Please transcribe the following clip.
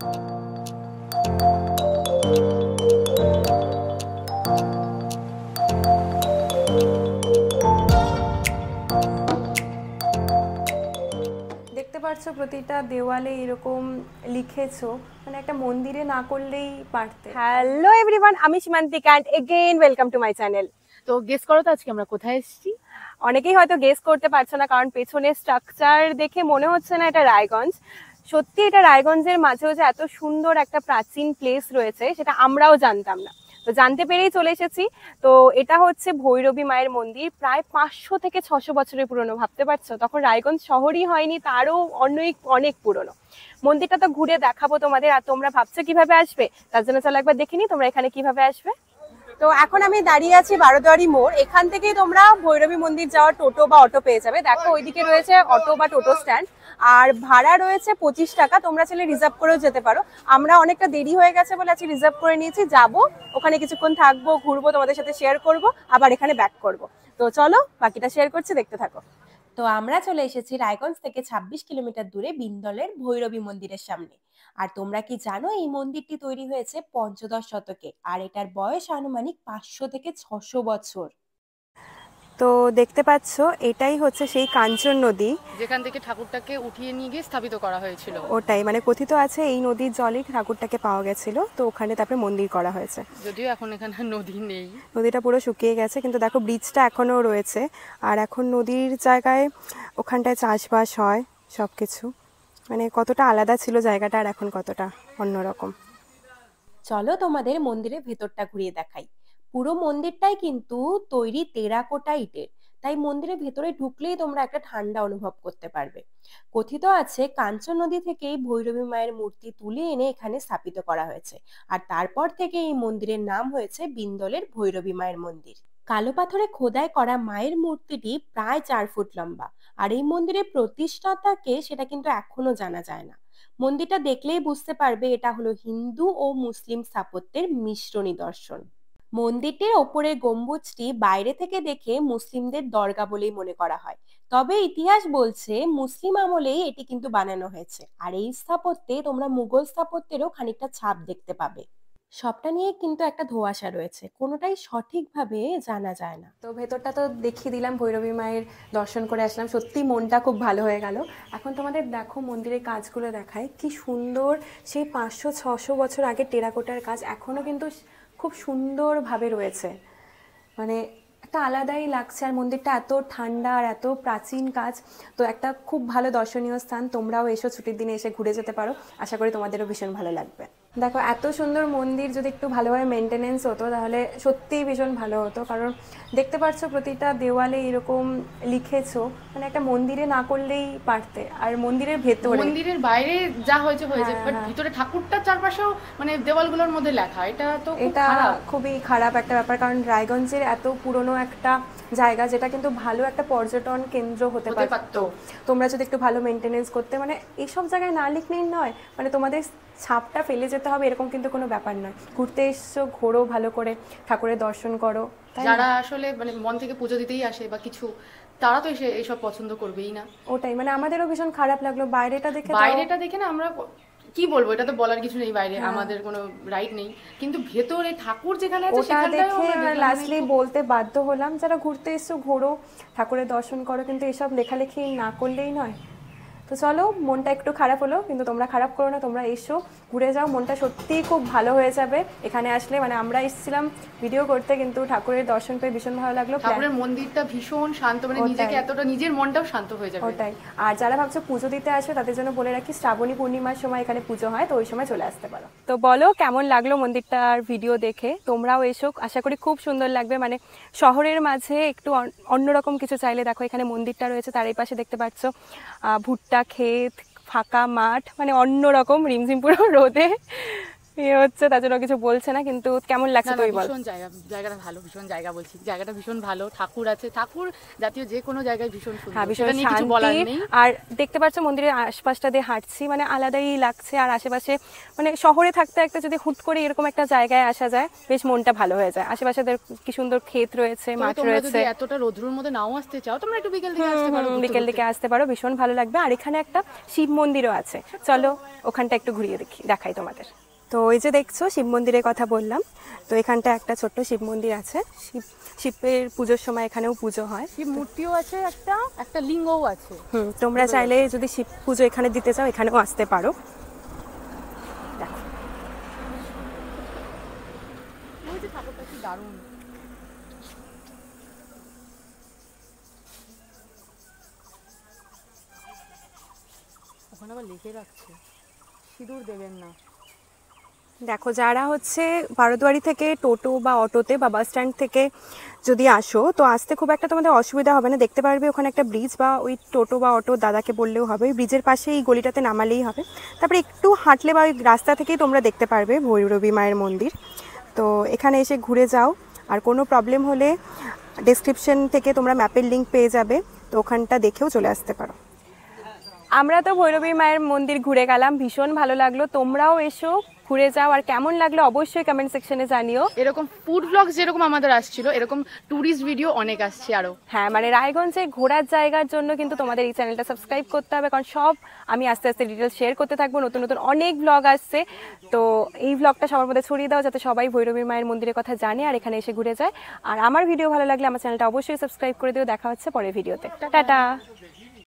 দেখতে পাচ্ছ প্রতিটা দেওয়ালে এরকম লিখেছো, মানে একটা মন্দিরে না করলেই পারতে। হ্যালো এভরিওয়ান, আমি Simantika and again welcome to my channel. তো গেস করো তো আজকে আমরা কোথায় এসেছি? অনেকেই হয়তো গেস করতে পারছো না, কারণ পেছনের স্ট্রাকচার দেখে মনে হচ্ছে না এটা রায়গঞ্জ। সত্যি এটা রায়গঞ্জের মাঝেও যে এত সুন্দর একটা প্রাচীন প্লেস রয়েছে সেটা আমরাও জানতাম না। তো জানতে পেরেই চলে এসেছি। তো এটা হচ্ছে ভৈরবী মায়ের মন্দির, প্রায় 500 থেকে 600 বছরের পুরনো। ভাবতে পারছো, তখন রায়গঞ্জ শহরই হয়নি, তারও অনেক পুরনো। মন্দিরটা তো ঘুরে দেখাবো তোমাদের। আর তোমরা ভাবছো কিভাবে আসবে, তার জন্য চলো একবার দেখে নি তোমরা এখানে কিভাবে আসবে। তো এখন আমি দাঁড়িয়ে আছি বারোদুয়ারি মোড়। এখান থেকেই তোমরা ভৈরবী মন্দির যাওয়ার টোটো বা অটো পেয়ে যাবে। দেখো ওইদিকে রয়েছে অটো বা টোটো স্ট্যান্ড, আর ভাড়া রয়েছে 25 টাকা। তোমরা চাইলে রিজার্ভ করেও যেতে পারো। আমরা অনেকটা দেরি হয়ে গেছে বলে আজকে রিজার্ভ করে নিয়েছি। যাবো ওখানে, কিছুক্ষণ থাকবো, ঘুরবো, তোমাদের সাথে শেয়ার করব, আবার এখানে ব্যাক করব। তো চলো বাকিটা শেয়ার করছি, দেখতে থাকো। তো আমরা চলে এসেছি রায়গঞ্জ থেকে 26 কিলোমিটার দূরে বিন্দলের ভৈরবী মন্দিরের সামনে। আর তোমরা কি জানো এই মন্দিরটি তৈরি হয়েছে পঞ্চদশ শতকে, আর এটার বয়স আনুমানিক 500 থেকে 600 বছর। তো দেখতে পাচ্ছ এটাই হচ্ছে সেই কাঞ্চন নদী, যেখান থেকে ঠাকুরটাকে উঠিয়ে নিয়ে গিয়ে স্থাপিত করা হয়েছিল। ওটাই মানে কথিত আছে এই নদীর জলে ঠাকুরটাকে পাওয়া গেছিল। তো ওখানে তারপরে মন্দির করা হয়েছে। যদিও এখন এখানে নদী নেই, নদীটা পুরো শুকিয়ে গেছে, কিন্তু দেখো ব্রিজটা এখনো রয়েছে। আর এখন নদীর জায়গায় ওখানটায় চাষবাস হয় সব কিছু। মানে কতটা আলাদা ছিল জায়গাটা, আর এখন কতটা অন্যরকম। চলো তোমাদের মন্দিরের ভেতরটা ঘুরিয়ে দেখাই। পুরো মন্দিরটাই কিন্তু তৈরি টেরাকোটা ইটের, তাই মন্দিরের ভেতরে ঢুকলেই তোমরা একটা ঠান্ডা অনুভব করতে পারবে। কথিত আছে কাঞ্চন নদী থেকেই ভৈরবী মায়ের মূর্তি তুলে এনে এখানে স্থাপিত করা হয়েছে, আর তারপর থেকে এই মন্দিরের নাম হয়েছে বিন্দলের ভৈরবী মায়ের মন্দির। কালো পাথরে খোদাই করা মায়ের মূর্তিটি প্রায় 4 ফুট লম্বা, আর এই মন্দিরের প্রতিষ্ঠাতাকে সেটা কিন্তু এখনো জানা যায় না। মন্দিরটা দেখলেই বুঝতে পারবে এটা হলো হিন্দু ও মুসলিম স্থাপত্যের মিশ্র নিদর্শন। মন্দিরটির ওপরের গম্বুজটি বাইরে থেকে দেখে মুসলিমদের দরগা বলেই মনে করা হয়, তবে ইতিহাস বলছে মুসলিম আমলেই এটি কিন্তু বানানো হয়েছে। আর এই স্থাপত্যে তোমরা মুঘল স্থাপত্যেরও খানিকটা ছাপ দেখতে পাবে। সবটা নিয়ে কিন্তু একটা ধোঁয়াশা রয়েছে, কোনোটাই সঠিকভাবে জানা যায় না। তো ভেতরটা তো দেখিয়ে দিলাম, ভৈরবী মায়ের দর্শন করে আসলাম, সত্যি মনটা খুব ভালো হয়ে গেল। এখন তোমাদের দেখো মন্দিরের কাজগুলো দেখায়, কি সুন্দর। সেই 500-600 বছর আগে টেরাকোটার কাজ এখনো কিন্তু খুব সুন্দরভাবে রয়েছে, মানে একটা আলাদাই লাগছে। আর মন্দিরটা এত ঠান্ডা আর এত প্রাচীন কাজ, তো একটা খুব ভালো দর্শনীয় স্থান। তোমরাও এসো, ছুটির দিনে এসে ঘুরে যেতে পারো, আশা করি তোমাদেরও ভীষণ ভালো লাগবে। দেখো এত সুন্দর মন্দির যদি একটু ভালোভাবে মেনটেনেন্স হতো তাহলে সত্যিই ভীষণ ভালো হতো। কারণ দেখতে পাচ্ছ প্রতিটা দেওয়ালে এরকম লিখেছো, মানে একটা মন্দিরে না করলেই পারতে। আর মন্দিরের ভেতরে, মন্দিরের বাইরে যা হয়েছে হয়েছে, বাট ভিতরে ঠাকুরটার চারপাশেও মানে দেওয়ালগুলোর মধ্যে লেখা, এটা তো এটা খুবই খারাপ একটা ব্যাপার। কারণ রায়গঞ্জের এত পুরনো একটা জায়গা, যেটা কিন্তু ভালো একটা পর্যটন কেন্দ্র হতে পারতো, তোমরা যদি একটু ভালো মেনটেনেন্স করতে, মানে এইসব জায়গায় না লিখলেই নয়, মানে তোমাদের ছাপটা ফেলে যেতে হবে এরকম কিন্তু কোনো ব্যাপার নয়। ঘুরতে এসছো, ঘোরো ভালো করে, ঠাকুরের দর্শন করো। যারা আসলে মানে মন থেকে পুজো দিতেই আসে বা কিছু, তারা তো এইসব পছন্দ করবেই না। ওটাই, মানে আমাদেরও ভীষণ খারাপ লাগলো বাইরেটা দেখে না। আমরা কি বলবো, এটা তো বলার কিছু নেই, বাইরে আমাদের কোনো রাইট নেই, কিন্তু ভেতরে ঠাকুর যেখানে আছে ওটা দেখে লাস্টলি বলতে বাধ্য হলাম, যারা ঘুরতে এসছো ঘোরো, ঠাকুরের দর্শন করো, কিন্তু এসব লেখালেখি না করলেই নয়। তো চলো, মনটা একটু খারাপ হলো, কিন্তু তোমরা খারাপ করো না, তোমরা এসো, ঘুরে যাও, মনটা সত্যিই খুব ভালো হয়ে যাবে এখানে আসলে। মানে আমরা এসেছিলাম ভিডিও করতে, কিন্তু ঠাকুরের দর্শন পেয়ে ভীষণ ভালো লাগলো। ঠাকুরের মন্দিরটা ভীষণ শান্ত, মানে নিজেকে এতটা, নিজের মনটাও শান্ত হয়ে যাবে। ওটাই। আর যারা ভাবছো পুজো দিতে আসবে তাদের জন্য বলে রাখি, শ্রাবণী পূর্ণিমার সময় এখানে পুজো হয়, তো ওই সময় চলে আসতে পারো। তো বলো কেমন লাগলো মন্দিরটার ভিডিও দেখে, তোমরাও এসো, আশা করি খুব সুন্দর লাগবে। মানে শহরের মাঝে একটু অন্যরকম কিছু চাইলে দেখো এখানে মন্দিরটা রয়েছে, তার এই পাশে দেখতে পাচ্ছ ভুট্টা ক্ষেত, ফাঁকা মাঠ, মানে অন্যরকম রিমঝিম পুরো রোদে। হচ্ছে তার জন্য কিছু বলছে না, কিন্তু কেমন লাগছে না, তুই বল। ভীষণ জায়গাটা ভালো, ভীষণ জায়গা বলছি, জায়গাটা ভীষণ ভালো, ঠাকুর আছে, ঠাকুর জাতীয় যে কোনো জায়গায় ভীষণ সুন্দর, হ্যাঁ ভীষণ সেটা নিয়ে কিছু বলার শান্তি। নেই। আর দেখতে পাচ্ছ মন্দিরের আশপাশটা দিয়ে হাঁটছি, মানে আলাদাই লাগছে। আর আশেপাশে মানে শহরে থাকতে একটা যদি হুট করে এরকম একটা জায়গায় আসা যায়, বেশ মনটা ভালো হয়ে যায়। আশেপাশে কি সুন্দর ক্ষেত রয়েছে, তবে মাঠ তোমরা রয়েছে। যদি এতটা রৌদ্রের মধ্যে নাও আসতে চাও, তোমরা একটু বিকেল দিকে আসতে পারো, ঘুরতে বিকেল ঘুরতে। দিকে আসতে পারো, ভীষণ ভালো লাগবে। আর এখানে একটা শিব মন্দিরও আছে, চলো ওখানটা একটু ঘুরিয়ে দেখাই তোমাদের। তো ওই যে দেখছো শিব মন্দিরের কথা বললাম, তো এখানটা একটা ছোট্ট শিব মন্দির আছে। শিবের পুজোর সময় এখানেও পুজো হয়। শিব মূর্তিও আছে, একটা লিঙ্গও আছে। তোমরা চাইলে যদি শিব পুজো এখানে দিতে চাও, এখানেও আসতে পারো। দেখো ওই যে ঠাকুরটা কি দারুণ। ওখানে আবার লিখে রাখছে সিঁদুর দেবেন না। দেখো, যারা হচ্ছে বারোদুয়ারি থেকে টোটো বা অটোতে বা বাস স্ট্যান্ড থেকে যদি আসো, তো আসতে খুব একটা তোমাদের অসুবিধা হবে না। দেখতে পারবে ওখানে একটা ব্রিজ, বা ওই টোটো বা অটো দাদাকে বললেও হবে, ওই ব্রিজের পাশে এই গলিটাতে নামালেই হবে। তারপরে একটু হাঁটলে বা ওই রাস্তা থেকেই তোমরা দেখতে পারবে ভৈরবী মায়ের মন্দির। তো এখানে এসে ঘুরে যাও। আর কোনো প্রবলেম হলে ডেসক্রিপশন থেকে তোমরা ম্যাপের লিঙ্ক পেয়ে যাবে, তো ওখানটা দেখেও চলে আসতে পারো। আমরা তো ভৈরবী মায়ের মন্দির ঘুরে গেলাম, ভীষণ ভালো লাগলো। তোমরাও এসো, ঘুরে যাও। আর কেমন লাগলো অবশ্যই কমেন্ট সেকশনে জানিও। এরকম ফুড ব্লগ যেরকম আমাদের আসছিল, এরকম ট্যুরিস্ট ভিডিও অনেক আসছে আরো। হ্যাঁ, মানে রায়গঞ্জে ঘোরার জায়গার জন্য কিন্তু তোমাদের এই চ্যানেলটা সাবস্ক্রাইব করতে হবে, কারণ সব আমি আস্তে আস্তে ডিটেলস শেয়ার করতে থাকবো। নতুন নতুন অনেক ব্লগ আসছে, তো এই ব্লগটা সবার মধ্যে ছড়িয়ে দাও, যাতে সবাই ভৈরবী মায়ের মন্দিরের কথা জানে আর এখানে এসে ঘুরে যায়। আর আমার ভিডিও ভালো লাগলে আমার চ্যানেলটা অবশ্যই সাবস্ক্রাইব করে দিও। দেখা হচ্ছে পরের ভিডিওতে। টাটা।